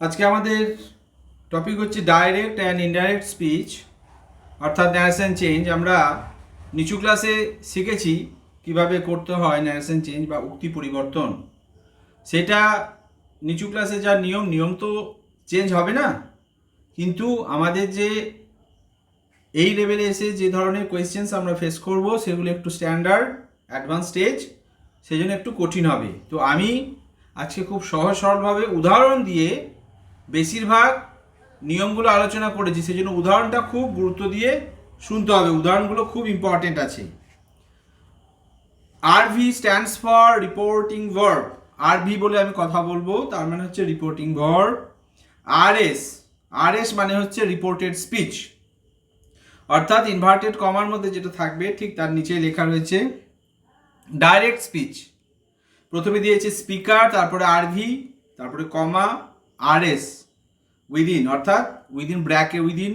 আজকে আমাদের টপিক হচ্ছে ডাইরেক্ট অ্যান্ড ইনডাইরেক্ট স্পিচ অর্থাৎ ন্যারেশন চেঞ্জ। আমরা নিচু ক্লাসে শিখেছি কিভাবে করতে হয় ন্যারেশন চেঞ্জ বা উক্তি পরিবর্তন। সেটা নিচু ক্লাসে যা নিয়ম তো চেঞ্জ হবে না, কিন্তু আমাদের যে এই লেভেলে এসে যে ধরনের কোয়েশ্চেন্স আমরা ফেস করব সেগুলো একটু স্ট্যান্ডার্ড অ্যাডভান্স স্টেজ, সেই জন্য একটু কঠিন হবে। তো আমি আজকে খুব সহজ সরলভাবে উদাহরণ দিয়ে বেশিরভাগ নিয়মগুলো আলোচনা করেছি, সেই জন্য উদাহরণটা খুব গুরুত্ব দিয়ে শুনতে হবে। উদাহরণগুলো খুব ইম্পর্টেন্ট আছে। RV stands for reporting verb. RV বলে আমি কথা বলবো, তার মানে হচ্ছে রিপোর্টিং ভার্ব। আরএস, আরএস মানে হচ্ছে রিপোর্টেড স্পিচ, অর্থাৎ ইনভার্টেড কমার মধ্যে যেটা থাকবে ঠিক তার নিচে লেখা রয়েছে ডাইরেক্ট স্পিচ। প্রথমে দিয়েছে স্পিকার, তারপরে আরভি, তারপরে কমা, আরএস, উইদিন, অর্থাৎ উইদিন ব্র্যাকে উইদিন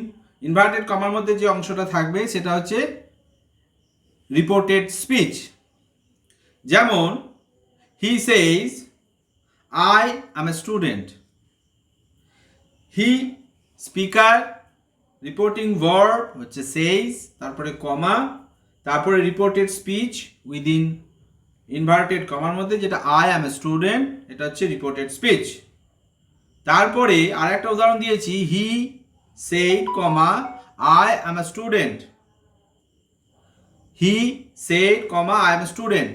ইনভার্টেড কমার মধ্যে যে অংশটা থাকবে সেটা হচ্ছে রিপোর্টেড স্পিচ। যেমন he says I am a student. He speaker, reporting verb হচ্ছে সেইজ, তারপরে কমা, তারপরে রিপোর্টেড স্পিচ উইদিন ইনভার্টেড কমার মধ্যে যেটা আই অ্যাম এ স্টুডেন্ট, এটা হচ্ছে রিপোর্টেড স্পিচ। তারপরে আর একটা উদাহরণ দিয়েছি, he said comma I am a student. He said comma I am a student.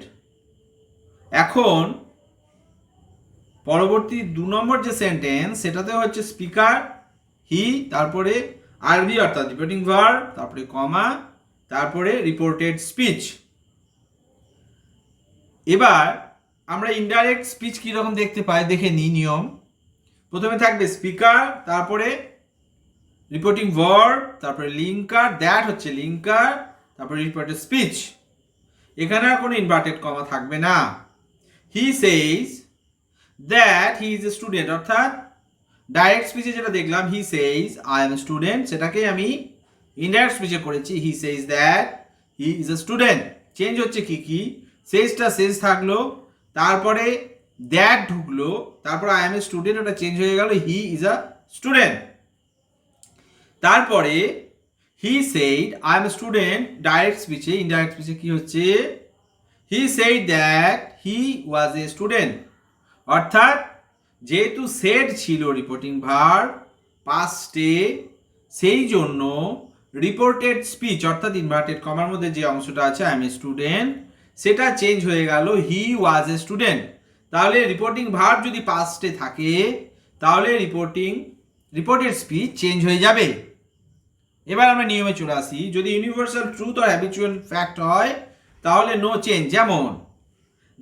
এখন পরবর্তী 2 নম্বর যে সেন্টেন্স সেটাতে হচ্ছে স্পিকার, হি, তারপরে আরভি অর্থাৎ রিপোর্টিং ভার্ব, তারপরে কমা, তারপরে রিপোর্টেড স্পিচ। এবার আমরা ইনডাইরেক্ট স্পিচ কীরকম দেখতে পাই দেখে নিই নিয়ম। প্রথমে থাকবে স্পিকার, তারপরে রিপোর্টিং ভার্ব, তারপরে লিঙ্কার, দ্যাট হচ্ছে লিঙ্কার, তারপরে রিপোর্টেড স্পিচ। এখানে আর কোনো ইনভার্টেড কমা থাকবে না। He says that he is a student, অর্থাৎ ডাইরেক্ট স্পিচে যেটা দেখলাম he says I am a student, সেটাকে আমি ইনডাইরেক্ট স্পিচে করেছি he says that he is a student. Change হচ্ছে কি সেইজটা সেইজ থাকলো, তারপরে দ্যাট ঢুকলো, তারপরে আই এম এ স্টুডেন্ট, ওটা চেঞ্জ হয়ে গেল হি ইজ আ স্টুডেন্ট। তারপরে he said I am a student direct স্পিচে, ইনডাইরেক্ট স্পিচে কি হচ্ছে he said that he was a student, অর্থাৎ যেহেতু সেড ছিল রিপোর্টিং ভার্ব পাস্টে, সেই জন্য রিপোর্টেড স্পিচ অর্থাৎ ইনভার্টেড কমার মধ্যে যে অংশটা আছে আই এম এ স্টুডেন্ট, সেটা চেঞ্জ হয়ে গেল হি ওয়াজ এ স্টুডেন্ট। তাহলে রিপোর্টিং ভার্ব যদি পাস্টে থাকে তাহলে রিপোর্টেড স্পিচ চেঞ্জ হয়ে যাবে। এবার আমরা নিয়মে চলে আসি। যদি ইউনিভার্সাল ট্রুথ আর হ্যাবিচুয়াল ফ্যাক্ট হয় তাহলে নো চেঞ্জ। যেমন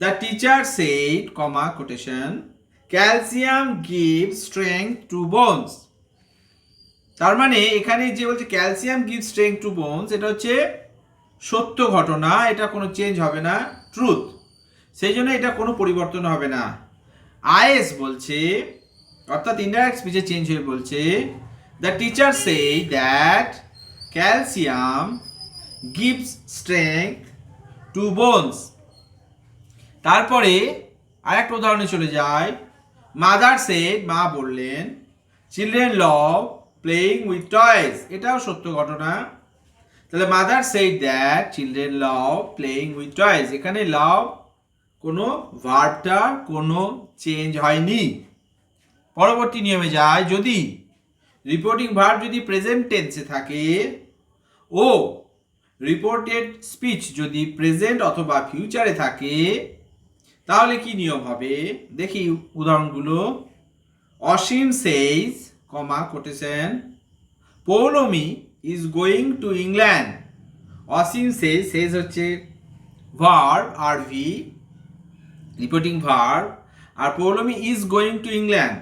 the teacher said comma quotation calcium give strength to bones. তার মানে এখানে যে বলছে calcium give strength to bones, এটা হচ্ছে সত্য ঘটনা, এটা কোনো চেঞ্জ হবে না, ট্রুথ, সেই জন্য এটা কোনো পরিবর্তন হবে না। আইএস বলছে অর্থাৎ ইনডাইরেক্ট স্পিচে চেঞ্জ হয়ে বলছে the teacher said that calcium gives strength to bones. তারপরে আরেকটা উদাহরণে চলে যায়, মাদার সেড, মা বললেন, children love playing with toys, এটাও সত্য ঘটনা। তাহলে mother said that children love playing with toys, এখানে লাভ কোনো ভার্বটা কোনো চেঞ্জ হয়নি। পরবর্তী নিয়মে যায়, যদি রিপোর্টিং ভার্ব যদি প্রেজেন্ট টেন্সে থাকে ও রিপোর্টেড স্পিচ যদি প্রেজেন্ট অথবা ফিউচারে থাকে তাহলে কি নিয়ম হবে দেখি উদাহরণগুলো। Asim says comma quotation Poulami is going to England. Asim says হচ্ছে ভার্ব আরভি রিপোর্টিং ভার্ব, আর Poulami is going to England,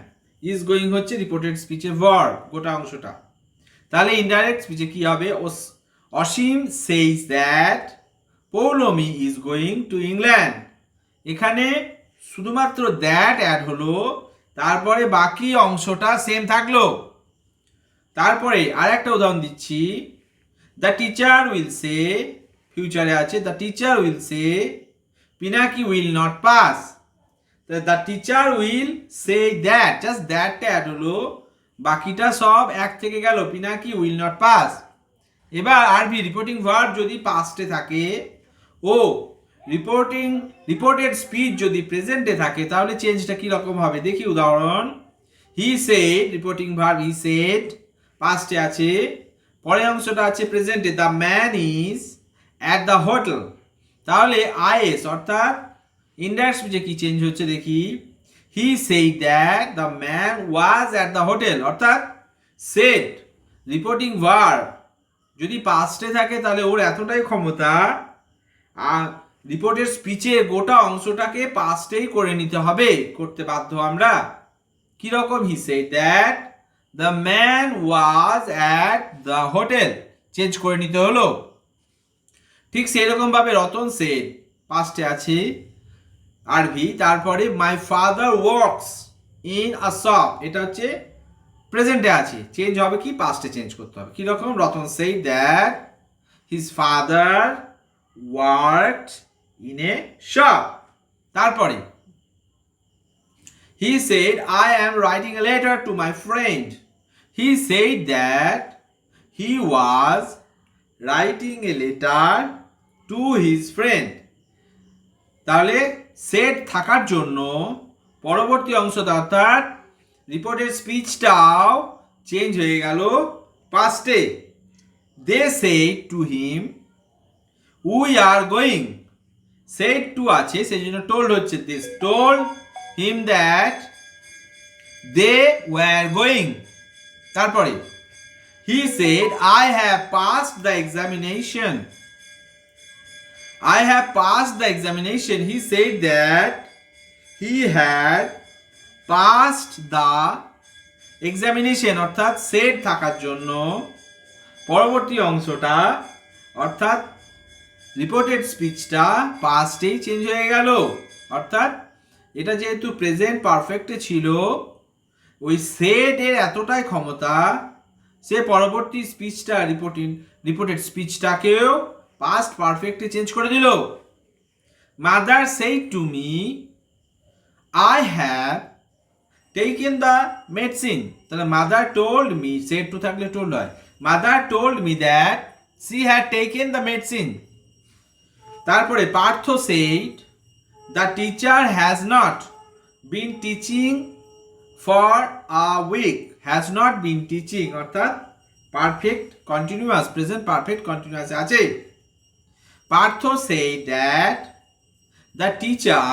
is going হচ্ছে রিপোর্টেড স্পিচে ভার্ব গোটা অংশটা। তাহলে ইনডাইরেক্ট স্পিচে কি হবে, Asim says that Poulami is going to England, এখানে শুধুমাত্র দ্যাট অ্যাড হলো, তারপরে বাকি অংশটা সেম থাকলো। তারপরে আরেকটা উদাহরণ দিচ্ছি, দ্য টিচার উইল সে, ফিউচারে আছে the teacher will say Pinaki will not pass, the teacher will say that, just দ্যাটটা অ্যাড হলো, বাকিটা সব এক থেকে গেল, পিনাকি উইল নট পাস। এবার আরবি রিপোর্টিং ভার্ব যদি পাস্টে থাকে ও রিপোর্টেড স্পিচ যদি প্রেজেন্টে থাকে তাহলে চেঞ্জটা কি রকম হবে দেখি উদাহরণ। He said, reporting verb he said পাস্টে আছে, পরের অংশটা আছে প্রেজেন্টে, the man is at the hotel, তাহলে আইএস অর্থাৎ ইনডাইরেক্ট স্পিচে কি চেঞ্জ হচ্ছে দেখি। He said that the man was at the hotel, অর্থাৎ সেড রিপোর্টিং ভার্ব যদি পাস্টে থাকে তাহলে ওর এতটাই ক্ষমতা রিপোর্টের স্পিচের গোটা অংশটাকে পাস্টেই করে নিতে হবে, করতে বাধ্য আমরা। কিরকম? হি said that the man was at the hotel, change করে নিতে হলো। ঠিক সেই রকম ভাবে রতন সেড পাস্টে আছে আরবি, তারপরে my father works in a shop, এটা হচ্ছে প্রেজেন্টে আছে, চেঞ্জ হবে কি পাস্টে চেঞ্জ করতে হবে। কিরকম? Ratan said that his father worked in a shop. তারপরে he said I am writing a letter to my friend, he said that he was writing a letter to his friend. তাহলে said থাকার জন্য পরবর্তী অংশটা অর্থাৎ রিপোর্টের স্পিচটাও চেঞ্জ হয়ে গেল পাস্টে। They said to him we are going, said to আছে সেই জন্য টোল্ড হচ্ছে, this told him that they were going. তারপরে he said I have passed the examination, I have passed the examination. He said that he had passed the examination, অর্থাৎ said থাকার জন্য পরবর্তী অংশটা অর্থাৎ রিপোর্টেড স্পিচটা পাস্টেই চেঞ্জ হয়ে গেল, অর্থাৎ এটা যেহেতু প্রেজেন্ট পারফেক্টে ছিল ওই সেড এর এতটাই ক্ষমতা সে পরবর্তী স্পিচটা রিপোর্টেড স্পিচটাকেও পাস্ট পারফেক্টে চেঞ্জ করে দিল। Mother said to me I have taken the medicine, তাহলে mother told me, said to থাকলে টোল্ড হয়, mother told me that she had taken the medicine. তারপরে Partho said the teacher has not been teaching for a week, has not been teaching অর্থাৎ perfect continuous, present perfect continuous আছে। Partho said that the teacher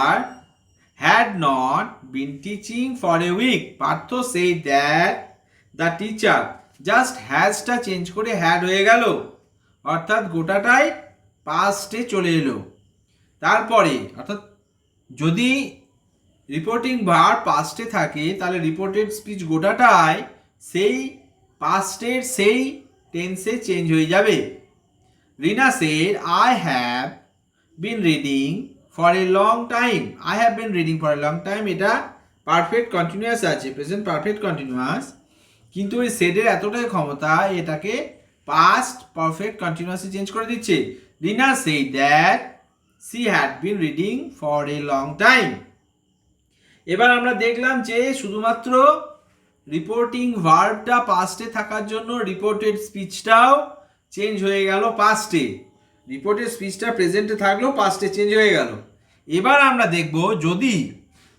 had not been teaching for a week. Partho said that the teacher, just has টা change করে had হয়ে গেল, অর্থাৎ গোটাটাই পাস্টে চলে এলো। তারপরে অর্থাৎ যদি রিপোর্টিং ভার্ব পাস্টে থাকে তাহলে রিপোর্টেড স্পিচ গোটাটাই সেই পাস্টের সেই টেন্সে চেঞ্জ হয়ে যাবে। Rina said, I have been reading for a long time. I have been reading for a long time. এটা পারফেক্ট কন্টিনিউয়াস আছে, প্রেজেন্ট পারফেক্ট কন্টিনিউয়াস, কিন্তু এই সেডের এতটাই ক্ষমতা এটাকে পাস্ট পারফেক্ট কন্টিনিউয়াসে চেঞ্জ করে দিচ্ছে। Rina said that she had been reading for a long time. এবার আমরা দেখলাম যে শুধুমাত্র রিপোর্টিং ভার্বটা পাস্টে থাকার জন্য রিপোর্টেড স্পিচটাও চেঞ্জ হয়ে গেল পাস্টে, রিপোর্টেড স্পিচটা প্রেজেন্টে থাকলেও পাস্টে চেঞ্জ হয়ে গেল। এবার আমরা দেখব যদি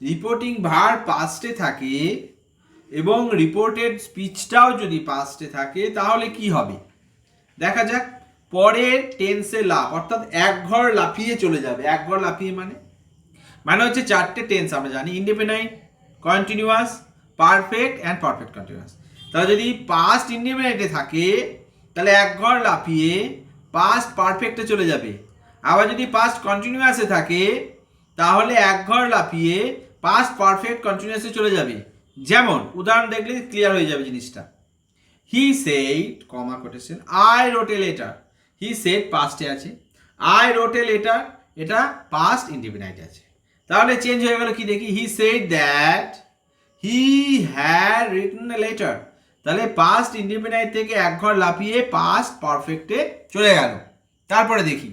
রিপোর্টিং ভার্ব পাস্টে থাকে এবং রিপোর্টেড স্পিচটাও যদি পাস্টে থাকে তাহলে কি হবে দেখা যাক। পরের টেন্সে লাভ অর্থাৎ এক ঘর লাফিয়ে চলে যাবে। এক ঘর লাফিয়ে মানে হচ্ছে চারটে টেন্স আমরা জানি, independent, continuous, perfect and perfect continuous. তাহলে যদি পাস্ট ইনডিপেন্ডেন্টে থাকে তাহলে এক ঘর লাফিয়ে পাস্ট পারফেক্টে চলে যাবে। আবার যদি পাস্ট কন্টিনিউয়াসে থাকে তাহলে এক ঘর লাফিয়ে পাস্ট পারফেক্ট কন্টিনিউয়াসে চলে যাবে। যেমন উদাহরণ দেখলে ক্লিয়ার হয়ে যাবে জিনিসটা। He said comma quotation I wrote a letter, he said পাস্টে আছে, আই রোট এ লেটার এটা পাস্ট ইনডিপেন্ডেন্ট আছে। তাহলে চেঞ্জ হয়ে গেল কি দেখি, he said that he had written a letter, তাহলে পাস্ট ইনডিপেন্ডেন্ট থেকে এক ঘর লাফিয়ে পাস্ট পারফেক্টে চলে গেল। তারপরে দেখি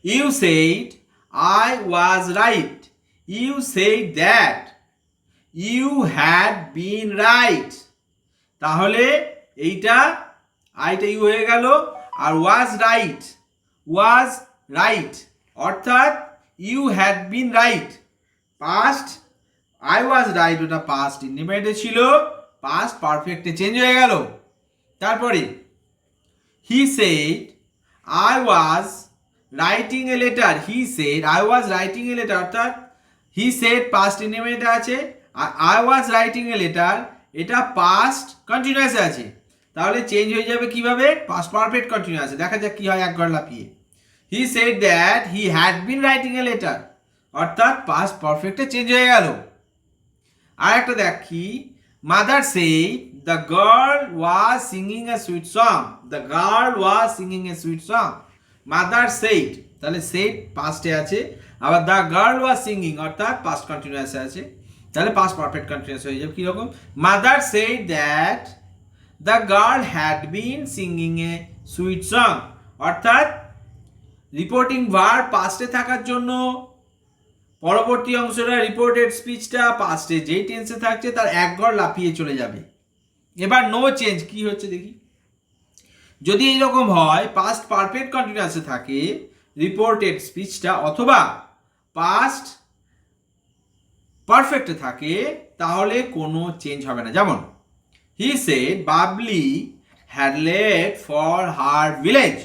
you said I was right, you said that you had been right. তাহলে এইটা আইটা ইউ হয়ে গেল, আর ওয়াজ রাইট অর্থাৎ you had been right. Past I was right, ওটা পাস্ট ইন্ডিপেন্ডেন্ট ছিল, পাস্ট পারফেক্টে চেঞ্জ হয়ে গেল। তারপরে he said I was writing a letter, he said I was writing a letter অর্থাৎ হি সেড পাস্ট ইন্ডিপেন্ডেন্ট আছে, আর I was writing a letter এটা পাস্ট কন্টিনিউয়াসে আছে। তাহলে চেঞ্জ হয়ে যাবে কিভাবে? পাস্ট পারফেক্ট কন্টিনিউয়াসে। দেখা যাক কি হয় এক ঘর লাফিয়ে। He said that he had been writing a letter অর্থাৎ পাস্ট পারফেক্টে চেঞ্জ হয়ে গেল। আর একটা দেখি, mother said the girl was singing a sweet song, the girl was singing a sweet song. Mother said, তাহলে সেড পাস্টে আছে, আবার দ্য গার্ল ওয়াজ সিঙ্গিং অর্থাৎ পাস্ট কন্টিনিউয়াসে আছে, তাহলে পাস্ট পারফেক্ট কন্টিনিউয়াস হয়ে যাবে। কিরকম? Mother said that the girl had been singing a sweet song অর্থাৎ রিপোর্টিং ভার্ব পাস্টে থাকার জন্য পরবর্তী অংশটা রিপোর্টেড স্পিচটা পাস্টে যেই টেন্সে থাকছে তার এক ঘর লাফিয়ে চলে যাবে। এবার নো চেঞ্জ কি হচ্ছে দেখি। যদি এইরকম হয় পাস্ট পারফেক্ট কন্টিনিউয়াসে থাকে রিপোর্টেড স্পিচটা, অথবা পাস্ট পারফেক্টে থাকে, তাহলে কোনো চেঞ্জ হবে না। যেমন he said Babli had left for her village,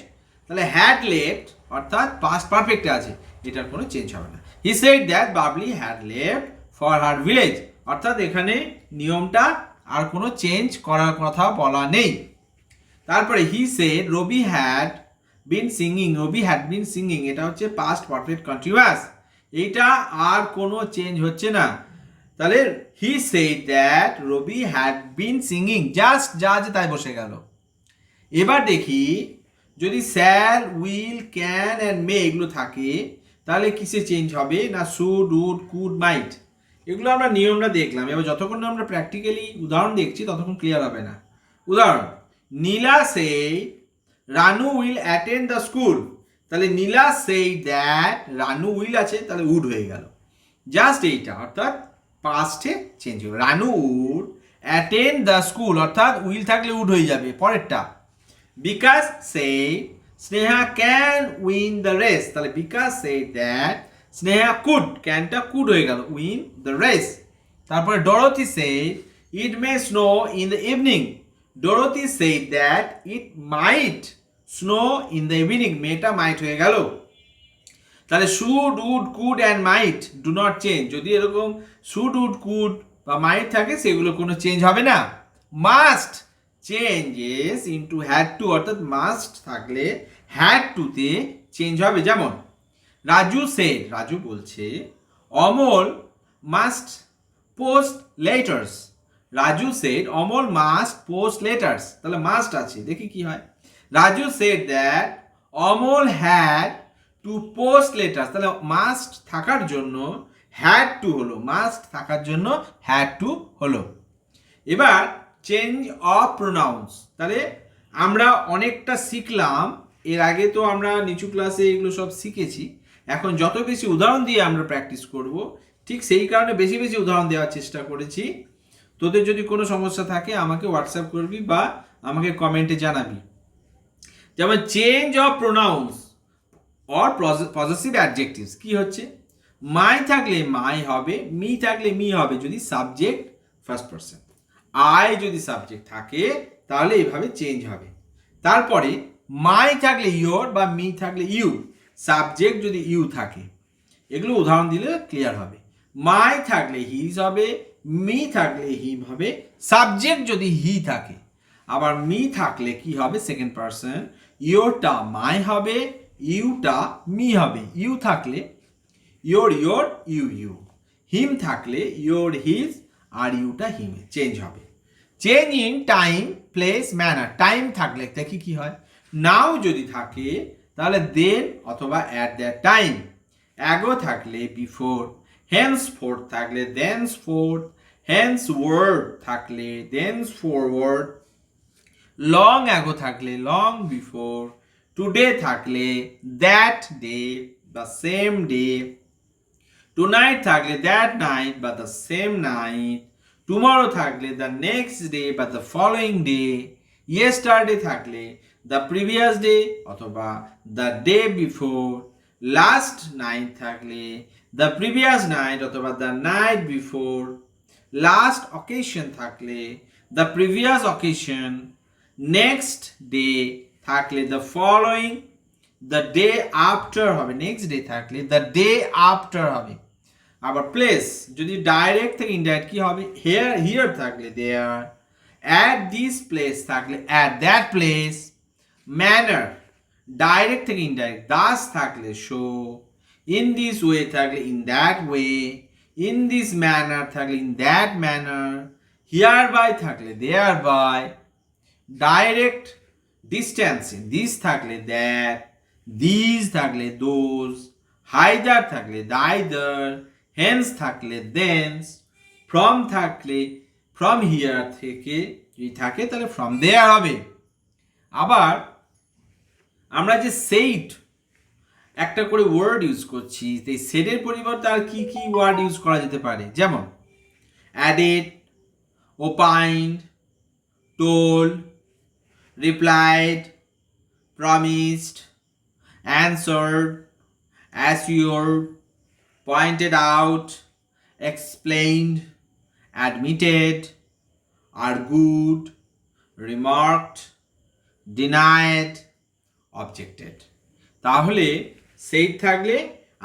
তাহলে হ্যাড লেফট অর্থাৎ পাস্ট পারফেক্টে আছে, এটার কোনো চেঞ্জ হবে না। হি said that Babli had left for her village অর্থাৎ এখানে নিয়মটা আর কোনো চেঞ্জ করার কথা বলা নেই। তারপরে he said Rabi had been singing, Rabi had been singing এটা হচ্ছে পাস্ট পারফেক্ট কন্টিনিউয়াস, এইটা আর কোনো চেঞ্জ হচ্ছে না। তাহলে he said that Rabi had been singing just যা আছে তাই বসে গেল। এবার দেখি যদি shall will can and may এগুলো থাকে তাহলে কিসে চেঞ্জ হবে না শুড উড কুড মাইট, এগুলো আমরা নিয়মটা দেখলাম। এবার যতক্ষণ আমরা প্র্যাকটিক্যালি উদাহরণ দেখছি ততক্ষণ ক্লিয়ার হবে না। উদাহরণ, নীলা সেই Ranu will attend the school, তাহলে নীলা সেই দ্যাট রানু উইল আছে তাহলে উড হয়ে গেল, জাস্ট এইটা অর্থাৎ পাস্টে চেঞ্জ হবে। Ranu would attend the school অর্থাৎ উইল থাকলে উড হয়ে যাবে পরেরটা। Bikash says Sneha can win the race, তাহলে Bikash says that Sneha could, ক্যানটা কুড হয়ে গেল, উইন দ্য রেস। তারপরে Dorothy says it may snow in the evening, Dorothy says that it might snow in the evening, মেয়েটা মাইট হয়ে গেল। তাহলে should would could and might do not change, যদি এরকম শুড উড কুড বা মাইট থাকে সেগুলো কোনো চেঞ্জ হবে না। Must changes into had to অর্থাৎ মাস্ট থাকলে হ্যাড টুতে চেঞ্জ হবে। যেমন রাজু সেড, রাজু বলছে Amal must post letters, Raju said Amal must post letters, তাহলে মাস্ট আছে, দেখি কি হয়। Raju said that Amal had to post letters, তাহলে মাস্ট থাকার জন্য হ্যাড টু হলো, মাস্ট থাকার জন্য হ্যাড টু হলো। এবার চেঞ্জ অফ প্রোনাউন্স, তাহলে আমরা অনেকটা শিখলাম, এর আগে তো আমরা নিচু ক্লাসে এগুলো সব শিখেছি, এখন যত বেশি উদাহরণ দিয়ে আমরা প্র্যাকটিস করব, ঠিক সেই কারণে বেশি বেশি উদাহরণ দেওয়ার চেষ্টা করেছি। তোদের যদি কোনো সমস্যা থাকে আমাকে হোয়াটসঅ্যাপ করবি বা আমাকে কমেন্টে জানাবি। যেমন change of pronouns or possessive adjectives কি হচ্ছে, মাই থাকলে মাই হবে, মি থাকলে মি হবে যদি সাবজেক্ট ফার্স্ট পারসন, আই যদি সাবজেক্ট থাকে তাহলে এইভাবে চেঞ্জ হবে। তারপরে মাই থাকলে ইয়োর বা মি থাকলে ইউ, সাবজেক্ট যদি ইউ থাকে, এগুলো উদাহরণ দিলে ক্লিয়ার হবে। মাই থাকলে হিজ হবে, মি থাকলে হিম হবে, সাবজেক্ট যদি হি থাকে, আবার মি থাকলে কি হবে সেকেন্ড পারসন, ইয়োরটা মাই হবে, ইউটা মি হবে, ইউ থাকলে your your you you, him থাকলে ইয়োর হিজ আর ইউটা হিমে চেঞ্জ হবে। Change in time place manner, time থাকলে দেখি কি হয়, নাও যদি থাকে তাহলে দেন অথবা অ্যাট দ্যাট টাইম, অ্যাগো থাকলে বিফোর, হেন্স ফোর্থ থাকলে দেন্স ফোর্থ, হেন্স ওয়ার্ড থাকলে দেন্স ফরওয়ার্ড, লং অ্যাগো থাকলে লং বিফোর, টুডে থাকলে দ্যাট ডে বা সেম ডে, tonight থাকলে that night বা the same night, tomorrow থাকলে the next day বা the following day, yesterday থাকলে the previous day অথবা the day before, last night থাকলে the previous night অথবা the night before, last occasion থাকলে the previous occasion, next day থাকলে the following, the day after হবে, next day থাকলে the day after হবে। আবার place যদি ডাইরেক্ট থেকে ইনডাইরেক্ট কি হবে, হিয়ার থাকলে দেয়ার, at this place থাকলে at that place, manner direct থেকে ইনডাইরেক্ট, দাস থাকলে শো, in this way থাকলে in that way, in this manner থাকলে in that manner, hereby থাকলে thereby, ডাইরেক্ট ডিস্টেন্সে দিস থাকলে দ্যাট, দিস থাকলে দোজ, হাইদার থাকলে দাইদার, হেন্স থাকলে দেন্স, ফ্রম থাকলে ফ্রম হিয়ার থেকে যদি থাকে তাহলে ফ্রম দেয়ার হবে। আবার আমরা যে সেইড একটা করে ওয়ার্ড ইউজ করছি, এই সেডের পরিবর্তে আর কি কি ওয়ার্ড ইউজ করা যেতে পারে, যেমন added, opined, told, replied, promised, answered, assured, pointed out, explained, admitted, argued, remarked, denied, objected। তাহলে সেইড থাকলে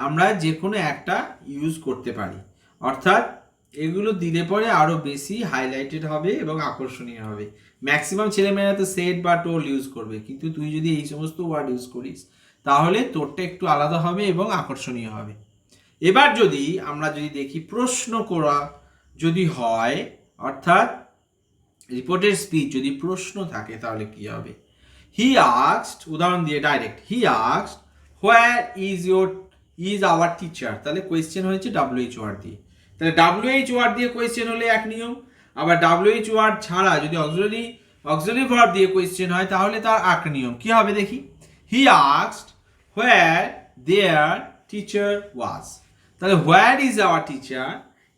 আমরা যে কোনো একটা ইউজ করতে পারি, অর্থাৎ এগুলো দিলে পরে আরও বেশি হাইলাইটেড হবে এবং আকর্ষণীয় হবে। ম্যাক্সিমাম ছেলেমেয়েরা তো সেট বা টোল ইউজ করবে, কিন্তু তুই যদি এই সমস্ত ওয়ার্ড ইউজ করিস তাহলে তোরটা একটু আলাদা হবে এবং আকর্ষণীয় হবে। এবার যদি আমরা দেখি প্রশ্ন করা যদি হয়, অর্থাৎ রিপোর্টের স্পিচ যদি প্রশ্ন থাকে তাহলে কি হবে, হি আস্কড, উদাহরণ দিয়ে direct, he asked where is our teacher, তাহলে কোয়েশ্চেন হয়েছে WH ওয়ার্ড দিয়ে, তাহলে WH ওয়ার্ড দিয়ে কোয়েশ্চেন হলে এক নিয়ম, আবার WH ওয়ার্ড ছাড়া যদি অক্সিলারি ভার্ব দিয়ে কোয়েশ্চেন হয় তাহলে তার এক নিয়ম। কি হবে দেখি, he asked where there teacher ওয়াজ, তাহলে হোয়ার ইজ আওয়ার টিচার,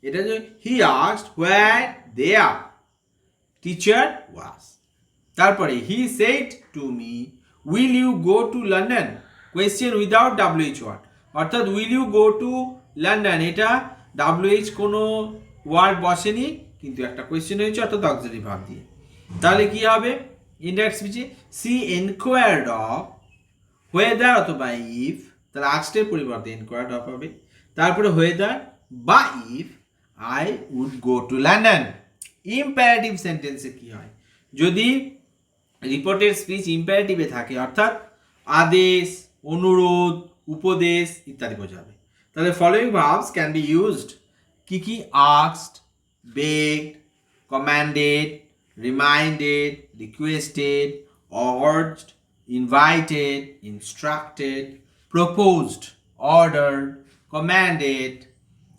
এটা যে he asked where there teacher was. তারপরে he said to me will you go to London, question without WH word, অর্থাৎ will you go to London, এটা WH কোনো word বসেনি কিন্তু একটা কোয়েশ্চেন হয়েছে অর্থাৎ অক্সিলারি ভার্ব দিয়ে। তাহলে কি হবে ইনডাইরেক্ট স্পিচে, সি এনকোয়ার্ড অফ হোয়েদার অথবা ইফ, তাহলে আস্কের পরিবর্তে এনকোয়ার্ড অফ হবে, তারপরে হোয়েদার বা if I would go to London. Imperative সেন্টেন্সে কি হয়, যদি রিপোর্টের স্পিচ ইম্পারেটিভে থাকে অর্থাৎ আদেশ, অনুরোধ, উপদেশ ইত্যাদি বোঝাবে, তাহলে following verbs can be used, কি কি, asked, begged, commanded, reminded, requested, urged, invited, instructed, proposed, ordered, commanded,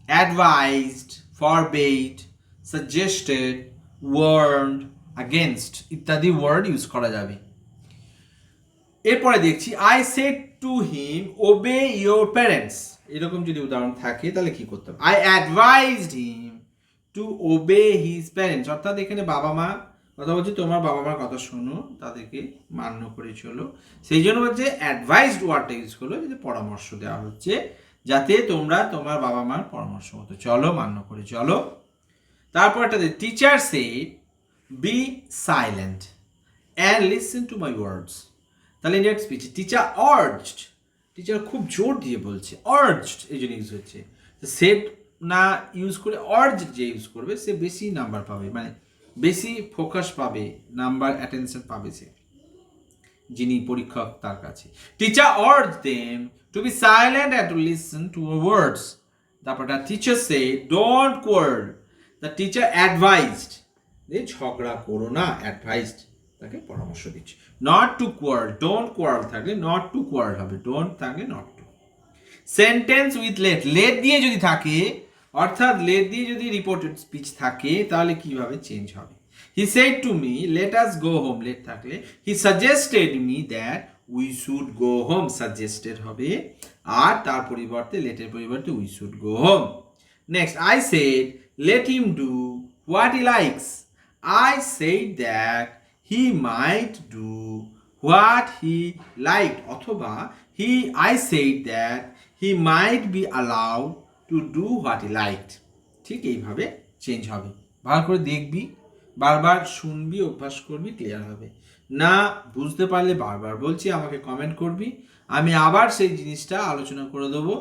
advised, forbade, suggested, warned, against ইত্যাদি ওয়ার্ড ইউজ করা যাবে। এরপরে দেখছি I said to him obey your parents, এরকম যদি উদাহরণ থাকে তাহলে কি করতে হবে, I অ্যাডভাইজড him to ওবে his parents, অর্থাৎ এখানে বাবা মা কথা বলছে, তোমার বাবা মার কথা শোনো, তাদেরকে মান্য করে চলো, সেই জন্য বলছে অ্যাডভাইসড ওয়ার্ডটা ইউজ করলো, যাতে পরামর্শ দেওয়া হচ্ছে যাতে তোমরা তোমার বাবা মার পরামর্শ মতো চলো, মান্য করে চলো। তারপরটাতে teacher said be silent and listen to my words, তাহলে ইনডাইরেক্ট স্পিচে টিচার আর্জড, টিচার খুব জোর দিয়ে বলছে, আর্জড এই জন্য ইউজ হচ্ছে, সেড না ইউজ করে আর্জ যে ইউজ করবে সে বেশি নাম্বার পাবে, মানে বেশি ফোকাস পাবে, নাম্বার অ্যাটেনশন পাবে সে, যিনি পরীক্ষক তার কাছে। Teacher urge them to be silent and to listen to words, তারপরটা teacher say don't quarrel, the teacher advised, ঝগড়া করো না, অ্যাডভাইজড তাকে পরামর্শ দিচ্ছে। Not to quarrel, don't quarrel থাকলে নট টু কোয়ার্ল হবে, ডোন্ট থাকলে not to. Sentence with let, let দিয়ে যদি থাকে অর্থাৎ লেট দিয়ে যদি রিপোর্টেড স্পিচ থাকে তাহলে কিভাবে চেঞ্জ হবে, he said to me let us go home, let থাকলে he suggested me that we should go home, suggested হবে, আর তার পরিবর্তে লেটের পরিবর্তে we should go home. Next, I said let him do what he likes. I said that he might do what he like, অথবা I said that he might be allowed to do what he liked. ঠিক এইভাবে change হবে। ভালো করে দেখবি, বারবার শুনবি, অভ্যাস করবি, ক্লিয়ার হবে। না বুঝতে পারলে বারবার বলছি আমাকে কমেন্ট করবি, আমি আবার সেই জিনিসটা আলোচনা করে দেবো,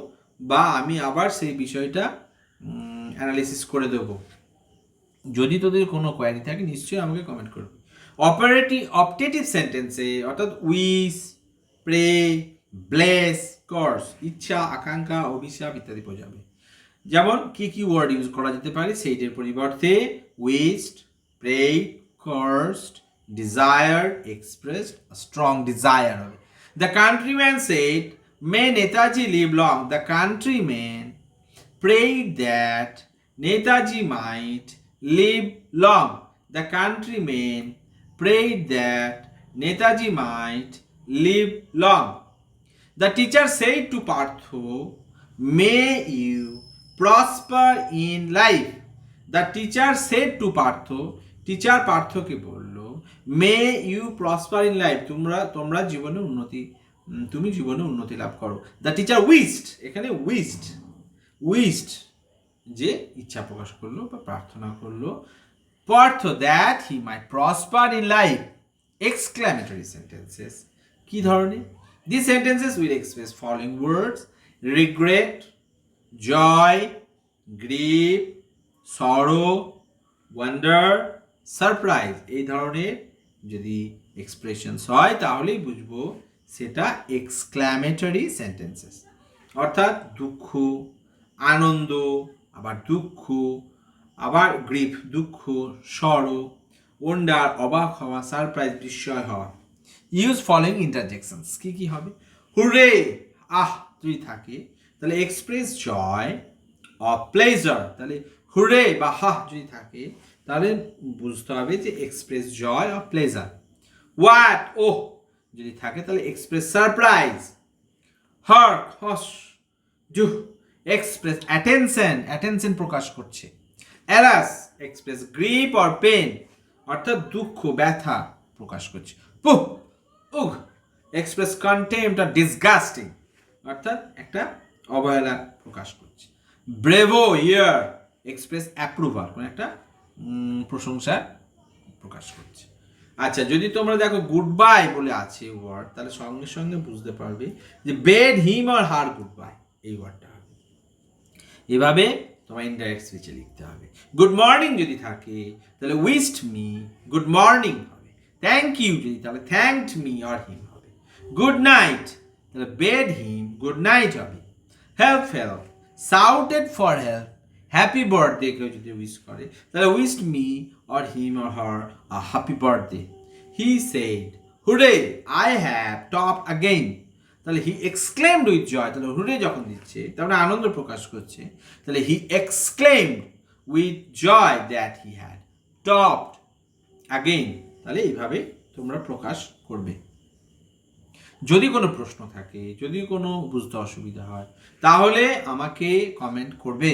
বা আমি আবার সেই বিষয়টা অ্যানালিসিস করে দেবো। যদি তোদের কোনো কোয়ারি থাকে নিশ্চয়ই আমাকে কমেন্ট করবি। অপটেটিভ সেন্টেন্সে অর্থাৎ উইশ, প্রে, ব্লেস, কর্স, ইচ্ছা, আকাঙ্ক্ষা, অভিশাপ ইত্যাদি বোঝাবে। যেমন কি কি ওয়ার্ড ইউজ করা যেতে পারে সেইটার পরিবর্তে wished, prayed, cursed, desired, expressed, strong desire হবে। The countryman said may Netaji live long. The countryman prayed that Netaji might live long. The countrymen prayed that Netaji might live long. The teacher said to Partho, may you prosper in life. The teacher said to Partho, teacher পার্থকে বলল, may you prosper in life, তোমরা জীবনে তুমি জীবনে উন্নতি লাভ করো। The teacher wished, এখানে wished যে ইচ্ছা প্রকাশ করলো বা প্রার্থনা করলো, Partha that he might prosper in life. Exclamatory sentences কি ধরনের? This sentences will express following words: regret, joy, grief, sorrow, wonder, surprise. এই ধরনের যদি এক্সপ্রেশনস হয় তাহলেই বুঝবো সেটা এক্সক্লামেটরি সেন্টেন্সেস। অর্থাৎ দুঃখ, আনন্দ, আবার দুঃখ, আবার গ্রিফ দুঃখ, সরো, ওয়ান্ডার অবাক হওয়া, সারপ্রাইজ বিস্ময় হওয়া। ইউজ ফলোইং ইন্টারজেকশনস কি কি হবে? হুরে আহ যদি থাকে তাহলে এক্সপ্রেস জয় অর প্লেজার, তাহলে হুরে বা হাহ যদি থাকে তাহলে বুঝতে হবে যে express joy or pleasure. What oh যদি থাকে তাহলে এক্সপ্রেস সারপ্রাইজ। হার্ক হস, জুহ এক্সপ্রেস অ্যাটেনশন প্রকাশ করছে। Alas express grief or pain, অর্থাৎ দুঃখ ব্যথা প্রকাশ করছে। Pooh ugh express contempt or disgusting, অর্থাৎ একটা অবহেলা প্রকাশ করছে। ব্রেভো ইয়ার এক্সপ্রেস অ্যাপ্রুভাল, মানে একটা প্রশংসা প্রকাশ করছে। আচ্ছা, যদি তোমরা দেখো গুড বাই বলে আছে ওয়ার্ড, তাহলে সঙ্গে সঙ্গে বুঝতে পারবে যে bed him or her good bye, এই ওয়ার্ডটা হবে। এভাবে তোমার ইনডাইরেক্ট স্পিচে লিখতে হবে। গুড মর্নিং যদি থাকে তাহলে উইশড মি গুড মর্নিং হবে। থ্যাংক ইউ যদি তাহলে থ্যাঙ্কড মি অর হিম হবে। গুড নাইট তাহলে বেড হিম গুড নাইট হবে। Help shouted for help. Happy birthday কেউ যদি উইশ করে তাহলে wished me or him or her a happy birthday. He said hurray I have top again, তাহলে he exclaimed with জয়, তাহলে হুরে যখন দিচ্ছে তার মানে আনন্দ প্রকাশ করছে, তাহলে he exclaimed with joy that he had topped again. তাহলে এইভাবে তোমরা প্রকাশ করবে। যদি কোনো প্রশ্ন থাকে, যদি কোনো বুঝতে অসুবিধা হয় তাহলে আমাকে কমেন্ট করবে।